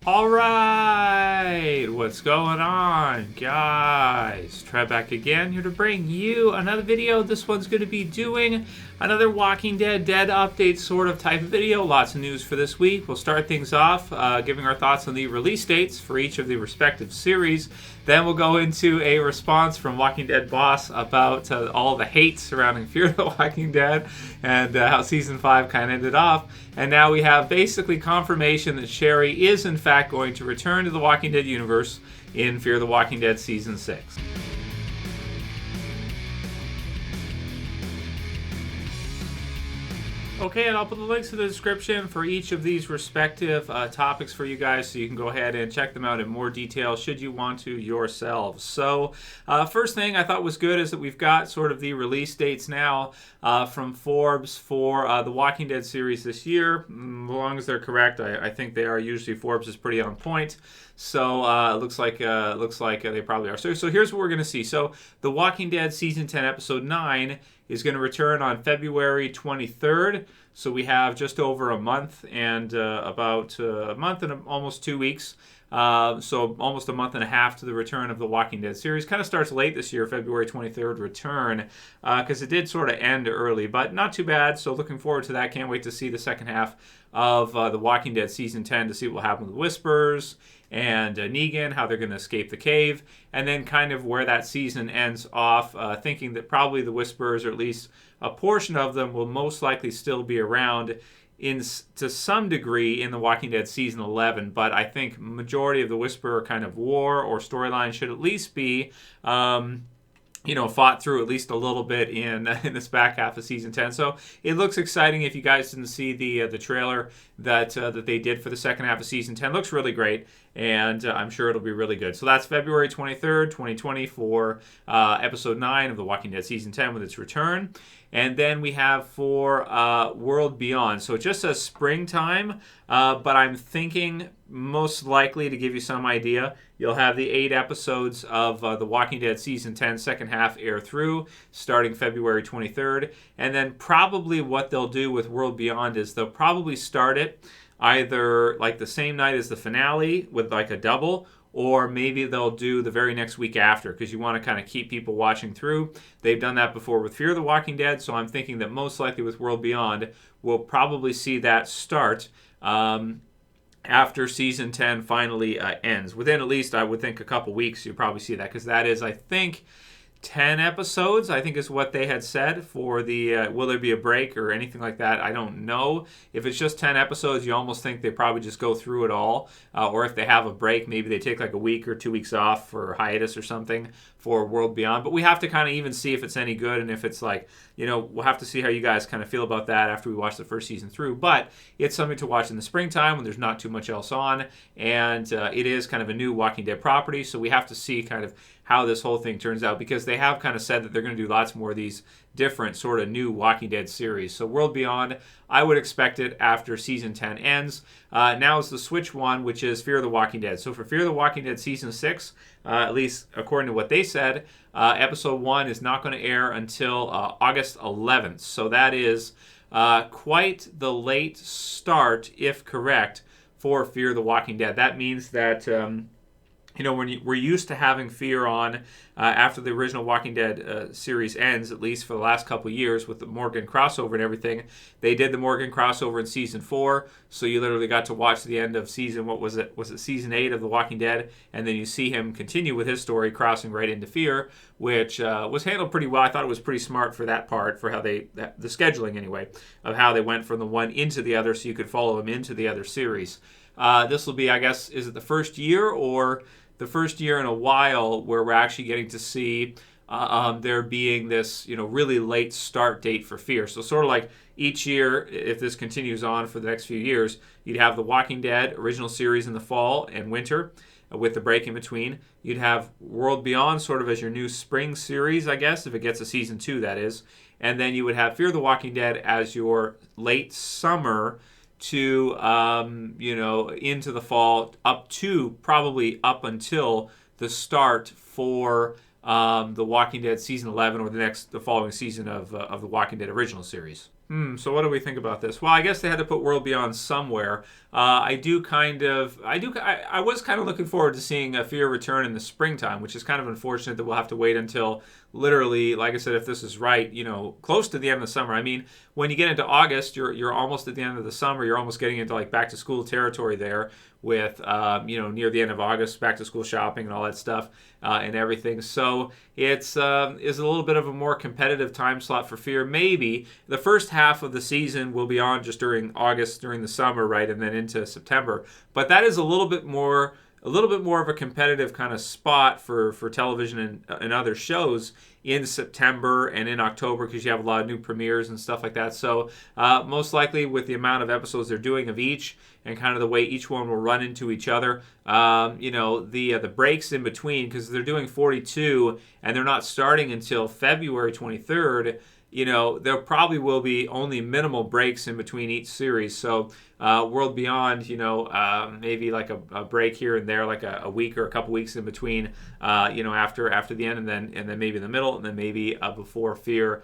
All right, what's going on, guys? Trev back again, here to bring you another video. This one's going to be doing another Walking Dead update sort of type of video. Lots of news for this week. We'll start things off giving our thoughts on the release dates for each of the respective series. Then we'll go into a response from Walking Dead boss about all the hate surrounding Fear the Walking Dead and how Season 5 kind of ended off. And now we have basically confirmation that Sherry is in fact going to return to the Walking Dead universe in Fear the Walking Dead Season 6. Okay, and I'll put the links in the description for each of these respective topics for you guys, so you can go ahead and check them out in more detail should you want to yourselves. So, first thing I thought was good is that we've got sort of the release dates now from Forbes for the Walking Dead series this year. As long as they're correct, I think they are. Usually Forbes is pretty on point. So it looks like they probably are. So here's what we're going to see. So The Walking Dead Season 10, Episode 9 is going to return on February 23rd. So we have just over a month and about a month and almost 2 weeks. So almost a month and a half to the return of the Walking Dead series. Kind of starts late this year, February 23rd return, because it did sort of end early, but not too bad. So looking forward to that. Can't wait to see the second half of the Walking Dead Season 10 to see what will happen with Whispers and Negan, how they're going to escape the cave, and then kind of where that season ends off, thinking that probably the Whisperers, or at least a portion of them, will most likely still be around to some degree in The Walking Dead Season 11, but I think majority of the Whisperer kind of war or storyline should at least be fought through at least a little bit in this back half of Season 10. So it looks exciting. If you guys didn't see the trailer that they did for the second half of Season 10, looks really great, and I'm sure it'll be really good. So that's February 23rd, 2020 for Episode 9 of The Walking Dead Season 10 with its return. And then we have for World Beyond. So it just says springtime, but I'm thinking most likely, to give you some idea, you'll have the 8 episodes of The Walking Dead Season 10 second half air through, starting February 23rd. And then probably what they'll do with World Beyond is they'll probably start it either like the same night as the finale with like a double, or maybe they'll do the very next week after, because you want to kind of keep people watching through. They've done that before with Fear the Walking Dead, so I'm thinking that most likely with World Beyond, we'll probably see that start after Season 10 finally ends. Within at least, I would think, a couple weeks, you'll probably see that, because that is, I think, 10 episodes, I think is what they had said for the, will there be a break or anything like that? I don't know. If it's just 10 episodes, you almost think they probably just go through it all. Or if they have a break, maybe they take like a week or 2 weeks off for hiatus or something for World Beyond. But we have to kind of even see if it's any good, and if it's like, we'll have to see how you guys kind of feel about that after we watch the first season through. But it's something to watch in the springtime when there's not too much else on, and it is kind of a new Walking Dead property, so we have to see kind of how this whole thing turns out, because they have kind of said that they're going to do lots more of these different sort of new Walking Dead series. So World Beyond, I would expect it after Season 10 ends. Now is the switch one, which is Fear the Walking Dead. So for Fear the Walking Dead Season 6, at least according to what they said, Episode 1 is not going to air until August 11th. So that is quite the late start, if correct, for Fear the Walking Dead. That means that when we're used to having Fear on after the original Walking Dead series ends, at least for the last couple of years with the Morgan crossover and everything. They did the Morgan crossover in Season 4, so you literally got to watch the end of season, what was it? Was it Season 8 of The Walking Dead? And then you see him continue with his story, crossing right into Fear, which was handled pretty well. I thought it was pretty smart for that part, for how the scheduling anyway, of how they went from the one into the other, so you could follow him into the other series. This will be, I guess, is it the first year or the first year in a while where we're actually getting to see there being this, really late start date for Fear. So sort of like each year, if this continues on for the next few years, you'd have The Walking Dead original series in the fall and winter with the break in between. You'd have World Beyond sort of as your new spring series, I guess, if it gets a Season 2, that is. And then you would have Fear the Walking Dead as your late summer to into the fall, probably up until the start for The Walking Dead Season 11, or the following season of the Walking Dead original series. So what do we think about this? Well, I guess they had to put World Beyond somewhere. I was kind of looking forward to seeing Fear return in the springtime, which is kind of unfortunate that we'll have to wait until literally, like I said, if this is right, close to the end of the summer. I mean, when you get into August, you're almost at the end of the summer. You're almost getting into like back to school territory there with, near the end of August, back to school shopping and all that stuff and everything. So it's is a little bit of a more competitive time slot for Fear. Maybe the first half of the season will be on just during August, during the summer, right, and then into September. But that is a little bit more of a competitive kind of spot for television and other shows in September and in October, because you have a lot of new premieres and stuff like that. So most likely with the amount of episodes they're doing of each and kind of the way each one will run into each other, the breaks in between, because they're doing 42 and they're not starting until February 23rd, there probably will be only minimal breaks in between each series. So World Beyond, maybe like a break here and there, like a week or a couple weeks in between, after the end, and then maybe in the middle, and then maybe before Fear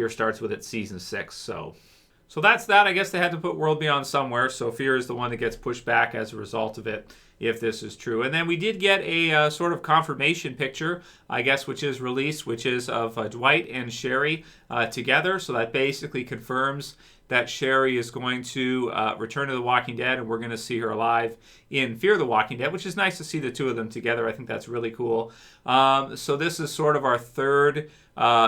starts with its season 6. So that's that. I guess they had to put World Beyond somewhere. So Fear is the one that gets pushed back as a result of it, if this is true. And then we did get a sort of confirmation picture, I guess, which is released, which is of Dwight and Sherry together. So that basically confirms that Sherry is going to return to The Walking Dead, and we're going to see her alive in Fear the Walking Dead, which is nice to see the two of them together. I think that's really cool. So this is sort of our third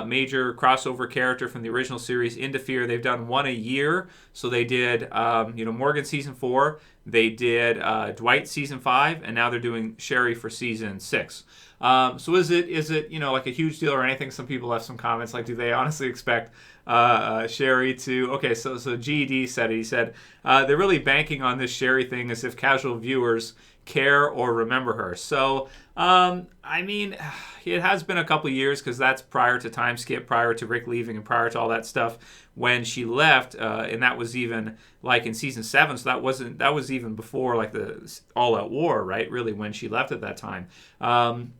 major crossover character from the original series into Fear. They've done one a year. So they did, Morgan season 4. They did Dwight season 5, and now they're doing Sherry for season 6. So is it like a huge deal or anything? Some people have some comments like, do they honestly expect Sherry to? Okay, so GD said it. He said they're really banking on this Sherry thing as if casual viewers care or remember her. So I mean, it has been a couple years, because that's prior to time skip, prior to Rick leaving, and prior to all that stuff when she left, and that was even like in season 7. So that was even before like the All Out War, right? Really, when she left at that time, and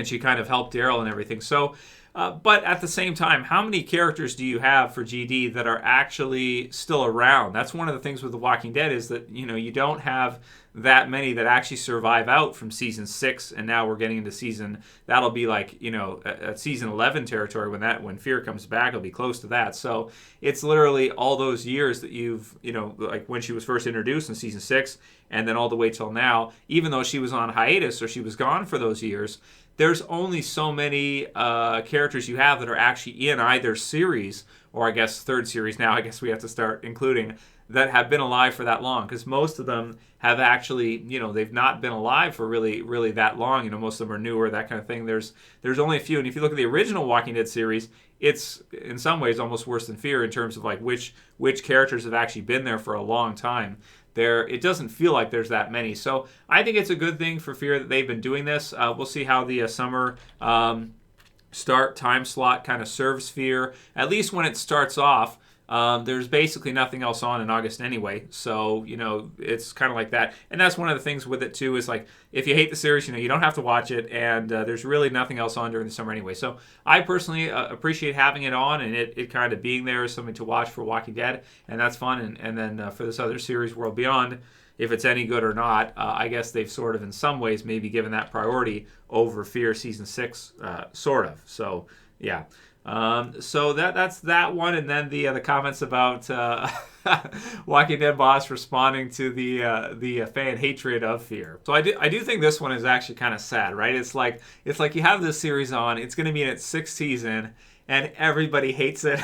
she kind of helped Daryl and everything. So. But at the same time, how many characters do you have for GD that are actually still around? That's one of the things with The Walking Dead, is that, you don't have that many that actually survive out from season 6, and now we're getting into that'll be like, at season 11 territory when Fear comes back. It'll be close to that. So it's literally all those years that you've, like when she was first introduced in season 6, and then all the way till now, even though she was on hiatus or she was gone for those years, there's only so many characters you have that are actually in either series, or I guess third series now, I guess we have to start including, that have been alive for that long. Because most of them have actually, they've not been alive for really, really that long. Most of them are newer, that kind of thing. There's only a few. And if you look at the original Walking Dead series, it's in some ways almost worse than Fear in terms of like which characters have actually been there for a long time. It doesn't feel like there's that many. So I think it's a good thing for Fear that they've been doing this. We'll see how the summer start time slot kind of serves Fear. At least when it starts off, there's basically nothing else on in August anyway. So, it's kind of like that. And that's one of the things with it, too, is like, if you hate the series, you don't have to watch it. And there's really nothing else on during the summer anyway. So I personally appreciate having it on, and it kind of being there as something to watch for Walking Dead. And that's fun. And then for this other series, World Beyond, if it's any good or not, I guess they've sort of, in some ways, maybe given that priority over Fear season 6, sort of. So, yeah. So that's that one, and then the comments about Walking Dead boss responding to the fan hatred of Fear. So I do think this one is actually kind of sad, right? It's like you have this series on, it's going to be in its 6th season, and everybody hates it.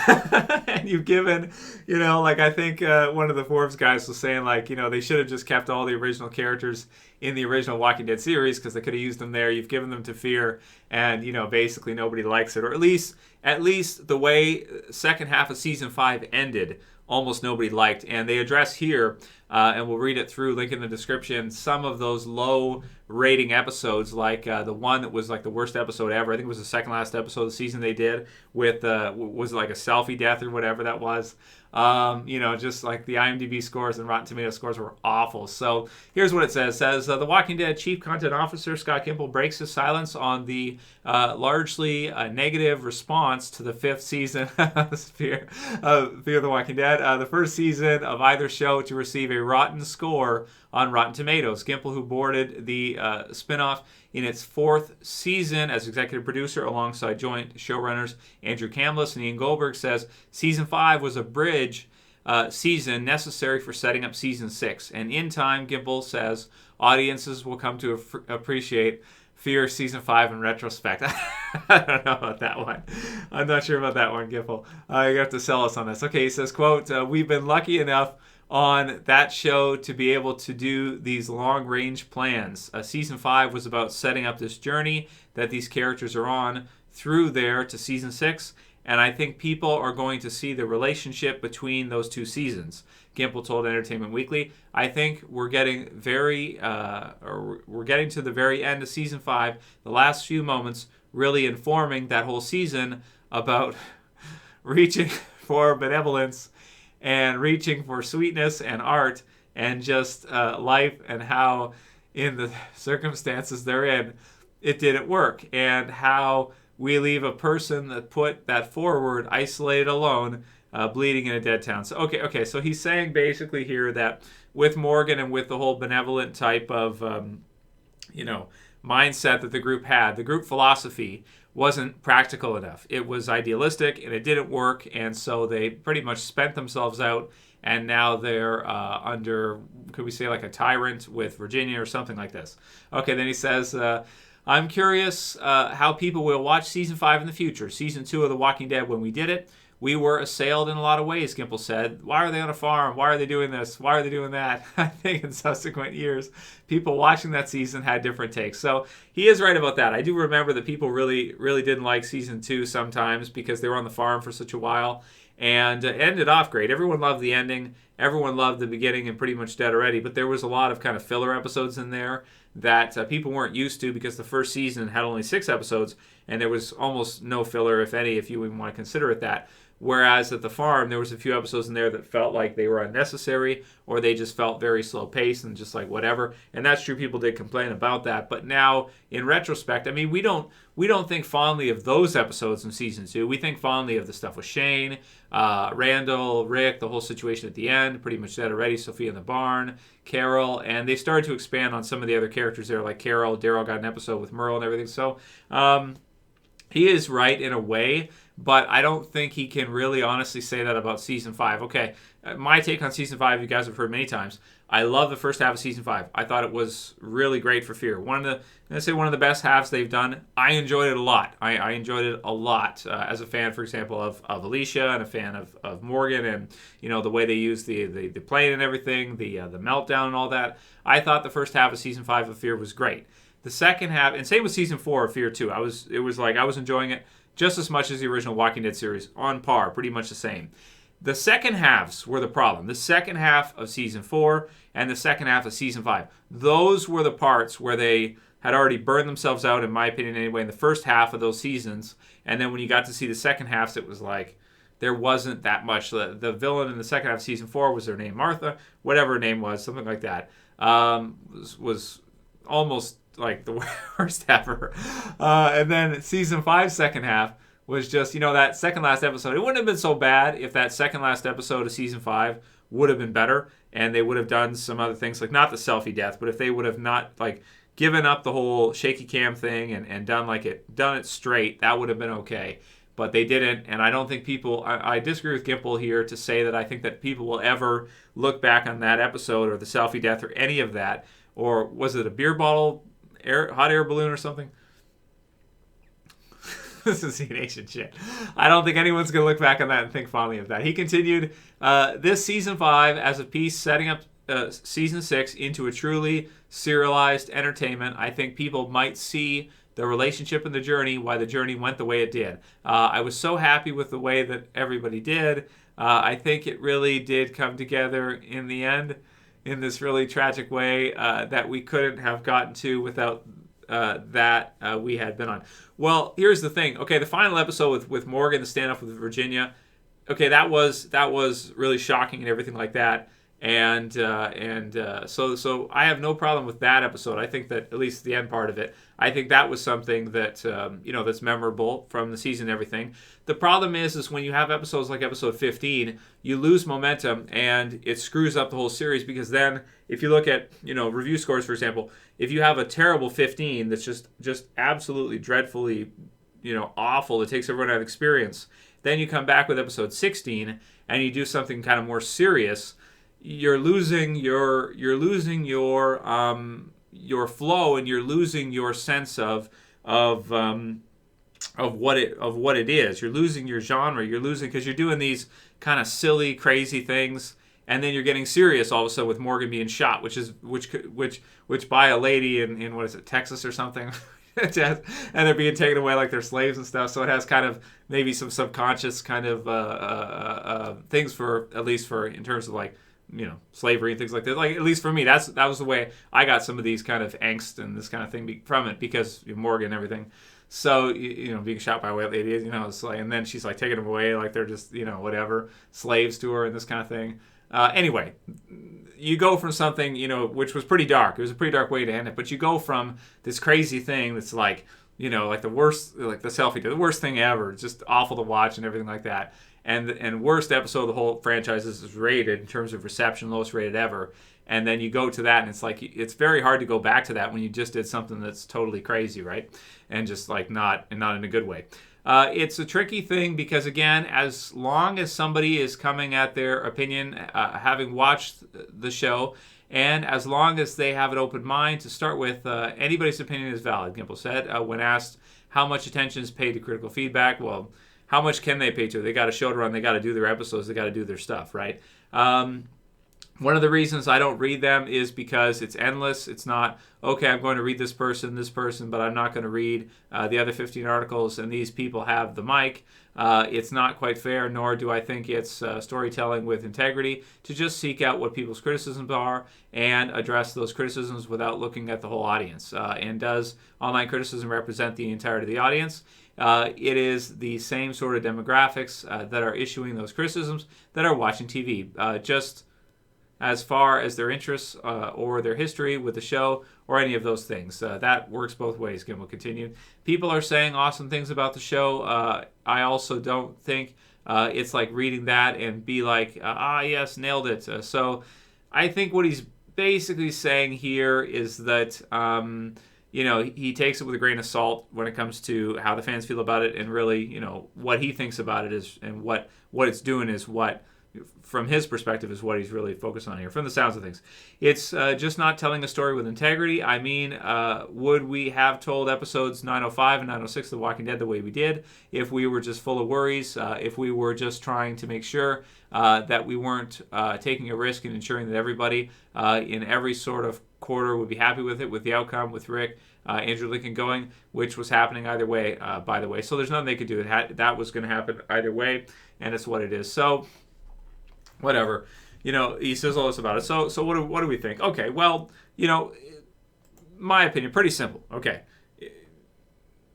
And you've given, I think one of the Forbes guys was saying, they should have just kept all the original characters in the original Walking Dead series, because they could have used them there. You've given them to Fear, and, basically nobody likes it. Or at least the way second half of season 5 ended, almost nobody liked. And they address here, and we'll read it through, link in the description, some of those low rating episodes, like the one that was like the worst episode ever. I think it was the second last episode of the season they did with, was it like a selfie death or whatever that was. Just like the IMDb scores and Rotten Tomatoes scores were awful. So here's what it says. It says, The Walking Dead Chief Content Officer Scott Gimple breaks his silence on the largely negative response to the 5th season of Fear the Walking Dead, the first season of either show to receive a rotten score on Rotten Tomatoes. Gimple, who boarded the spinoff in its 4th season as executive producer alongside joint showrunners Andrew Kamlis and Ian Goldberg, says season 5 was a bridge season necessary for setting up season 6. And in time, Gimple says, audiences will come to appreciate Fear season 5 in retrospect. I don't know about that one. I'm not sure about that one, Gimple. You have to sell us on this. Okay, he says, quote, we've been lucky enough on that show to be able to do these long-range plans. Season 5 was about setting up this journey that these characters are on through there to season 6, and I think people are going to see the relationship between those 2 seasons. Gimple told Entertainment Weekly, I think we're getting to the very end of season 5, the last few moments really informing that whole season about reaching for benevolence and reaching for sweetness and art and just life, and how in the circumstances they're in, it didn't work, and how we leave a person that put that forward isolated, alone, bleeding in a dead town. So okay, so he's saying basically here that with Morgan and with the whole benevolent type of mindset that the group had, the group philosophy wasn't practical enough. It was idealistic and it didn't work, and so they pretty much spent themselves out, and now they're under, could we say, like a tyrant with Virginia or something like this. Okay, then he says, I'm curious how people will watch season 5 in the future. Season 2 of The Walking Dead, when we did it, we were assailed in a lot of ways, Gimple said. Why are they on a farm? Why are they doing this? Why are they doing that? I think in subsequent years, people watching that season had different takes. So he is right about that. I do remember that people really, really didn't like season 2 sometimes because they were on the farm for such a while. And it ended off great. Everyone loved the ending. Everyone loved the beginning and Pretty Much Dead Already. But there was a lot of kind of filler episodes in there that people weren't used to, because the first season had only 6 episodes, and there was almost no filler, if any, if you even want to consider it that. Whereas at the farm, there was a few episodes in there that felt like they were unnecessary, or they just felt very slow paced and just like whatever. And that's true. People did complain about that. But now, in retrospect, I mean, we don't think fondly of those episodes in season 2. We think fondly of the stuff with Shane, Randall, Rick, the whole situation at the end, Pretty Much Dead Already, Sophia in the barn, Carol, and they started to expand on some of the other characters there, like Carol. Daryl got an episode with Merle and everything. So he is right in a way, but I don't think he can really honestly say that about season 5. Okay, my take on season 5, you guys have heard many times. I love the first half of season 5. I thought it was really great for Fear. One of the best halves they've done. I enjoyed it a lot. I enjoyed it a lot as a fan, for example, of Alicia, and a fan of Morgan, and the way they use the plane and everything, the meltdown and all that. I thought the first half of season 5 of Fear was great. The second half, and same with season 4 of Fear too. I was enjoying it just as much as the original Walking Dead series, on par, pretty much the same. The second halves were the problem. The second half of season 4 and the second half of season 5. Those were the parts where they had already burned themselves out, in my opinion anyway, in the first half of those seasons. And then when you got to see the second halves, it was like there wasn't that much. The villain in the second half of season 4 was their name, Martha, whatever her name was, something like that, was almost like the worst ever. And then season 5 second half was just, that second last episode. It wouldn't have been so bad if that second last episode of season 5 would have been better, and they would have done some other things, like not the selfie death, but if they would have not given up the whole shaky cam thing and done it straight, that would have been okay. But they didn't, and I don't think people, I disagree with Gimple here to say that I think that people will ever look back on that episode or the selfie death or any of that, or was it a beer bottle, hot air balloon or something? This is C-Nation shit. I don't think anyone's going to look back on that and think fondly of that. He continued this season 5 as a piece setting up season 6 into a truly serialized entertainment. I think people might see the relationship and the journey, why the journey went the way it did. I was so happy with the way that everybody did. I think it really did come together in the end in this really tragic way that we couldn't have gotten to without that we had been on. Well, here's the thing. Okay, the final episode with Morgan, the standoff with Virginia, okay, that was really shocking and everything like that. So I have no problem with that episode. I think that at least the end part of it, I think that was something that that's memorable from the season and everything. The problem is when you have episodes like episode 15, you lose momentum and it screws up the whole series, because then if you look at review scores, for example, if you have a terrible 15 that's just absolutely dreadfully awful, it takes everyone out of experience. Then you come back with episode 16 and you do something kind of more serious. You're losing your flow, and you're losing your sense of what it is. You're losing your genre. You're losing, because you're doing these kind of silly, crazy things, and then you're getting serious all of a sudden with Morgan being shot, which by a lady in what is it, Texas or something. And they're being taken away like they're slaves and stuff. So it has kind of maybe some subconscious kind of things, for at least for in terms of like slavery and things like that. Like, at least for me, that was the way I got some of these kind of angst and this kind of thing from it, because Morgan and everything. So being shot by a white lady, it's like, and then she's like taking them away like they're just whatever, slaves to her and this kind of thing. Anyway, you go from something which was pretty dark. It was a pretty dark way to end it, but you go from this crazy thing that's like like the worst, like the selfie, the worst thing ever, just awful to watch and everything like that. And worst episode of the whole franchise is rated in terms of reception, lowest rated ever. And then you go to that, and it's like, it's very hard to go back to that when you just did something that's totally crazy, right? And just like not in a good way. It's a tricky thing, because again, as long as somebody is coming at their opinion, having watched the show, and as long as they have an open mind to start with, anybody's opinion is valid, Gimple said. When asked how much attention is paid to critical feedback, well, how much can they pay to it? They got a show to run. They got to do their episodes. They got to do their stuff, right? One of the reasons I don't read them is because it's endless. It's not, okay, I'm going to read this person, but I'm not going to read the other 15 articles, and these people have the mic. It's not quite fair, nor do I think it's storytelling with integrity to just seek out what people's criticisms are and address those criticisms without looking at the whole audience. And does online criticism represent the entirety of the audience? It is the same sort of demographics that are issuing those criticisms that are watching TV. Just as far as their interests or their history with the show or any of those things. That works both ways, Gimple continued. People are saying awesome things about the show. I also don't think it's like reading that and be like, yes, nailed it. So I think what he's basically saying here is that he takes it with a grain of salt when it comes to how the fans feel about it, and really, what he thinks about it is, and what it's doing is what, from his perspective, is what he's really focused on here, from the sounds of things. It's just not telling a story with integrity. I mean, would we have told episodes 905 and 906 of The Walking Dead the way we did if we were just full of worries, if we were just trying to make sure that we weren't taking a risk and ensuring that everybody in every sort of quarter would be happy with it, with the outcome, with Rick, Andrew Lincoln going, which was happening either way, by the way. So there's nothing they could do. That was going to happen either way, and it's what it is. So whatever, he says all this about it. So what do we think? Okay, well, my opinion, pretty simple. Okay,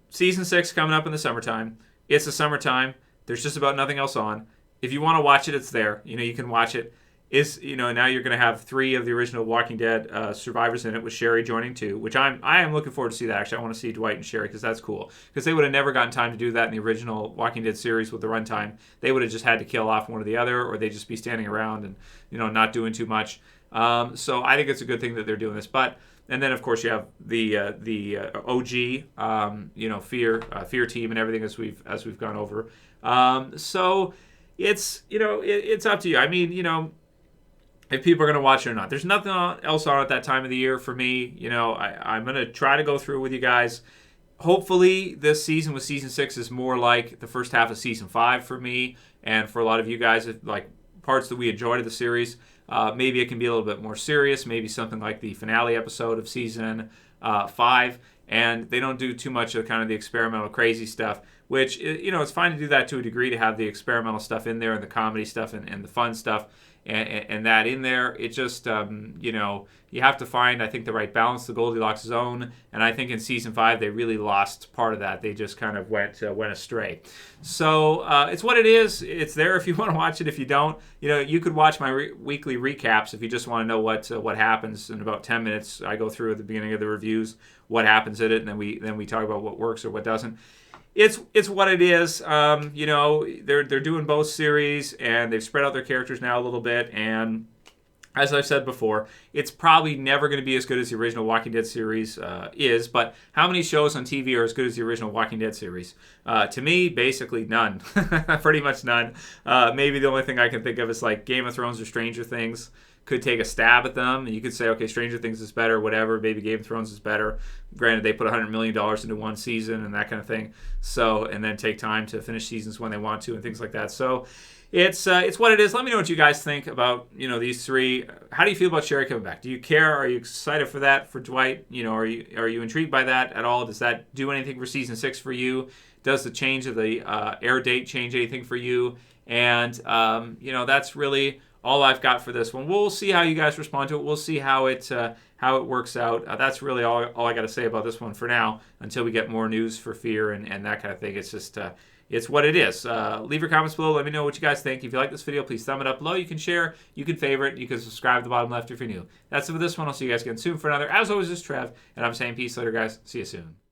season 6 coming up in the summertime. It's the summertime. There's just about nothing else on. If you want to watch it, it's there. You can watch it. Now you're going to have 3 of the original Walking Dead survivors in it, with Sherry joining too, which I am looking forward to see that. Actually, I want to see Dwight and Sherry, because that's cool. Because they would have never gotten time to do that in the original Walking Dead series with the runtime. They would have just had to kill off one or the other, or they'd just be standing around and not doing too much. So I think it's a good thing that they're doing this. And then of course you have the OG, Fear team and everything as we've gone over. So it's it's up to you. I mean, if people are going to watch it or not. There's nothing else on at that time of the year for me. I'm going to try to go through with you guys. Hopefully this season with season 6 is more like the first half of season 5 for me, and for a lot of you guys, like parts that we enjoyed of the series. Maybe it can be a little bit more serious, maybe something like the finale episode of season 5, and they don't do too much of kind of the experimental crazy stuff, which, it's fine to do that to a degree, to have the experimental stuff in there and the comedy stuff and the fun stuff. and that in there. It just, you have to find, I think, the right balance, the Goldilocks zone. And I think in season 5 they really lost part of that. They just kind of went astray. So it's what it is. It's there if you want to watch it. If you don't, you could watch my weekly recaps if you just want to know what happens. In about 10 minutes, I go through at the beginning of the reviews what happens in it, and then we talk about what works or what doesn't. It's what it is. They're doing both series, and they've spread out their characters now a little bit. And as I've said before, it's probably never going to be as good as the original Walking Dead series is. But how many shows on TV are as good as the original Walking Dead series? To me, basically none. Pretty much none. Maybe the only thing I can think of is like Game of Thrones or Stranger Things. Could take a stab at them. You could say, okay, Stranger Things is better, whatever. Maybe Game of Thrones is better. Granted, they put $100 million into one season and that kind of thing. So, and then take time to finish seasons when they want to and things like that. So, it's what it is. Let me know what you guys think about these three. How do you feel about Sherry coming back? Do you care? Are you excited for that for Dwight? Are you intrigued by that at all? Does that do anything for season 6 for you? Does the change of the air date change anything for you? And that's really all I've got for this one. We'll see how you guys respond to it. We'll see how it works out. That's really all I got to say about this one for now until we get more news for Fear and that kind of thing. It's just it's what it is. Leave your comments below. Let me know what you guys think. If you like this video, please thumb it up below. You can share, you can favorite, you can subscribe at the bottom left if you're new. That's it for this one. I'll see you guys again soon for another. As always, this is Trev, and I'm saying peace later, guys. See you soon.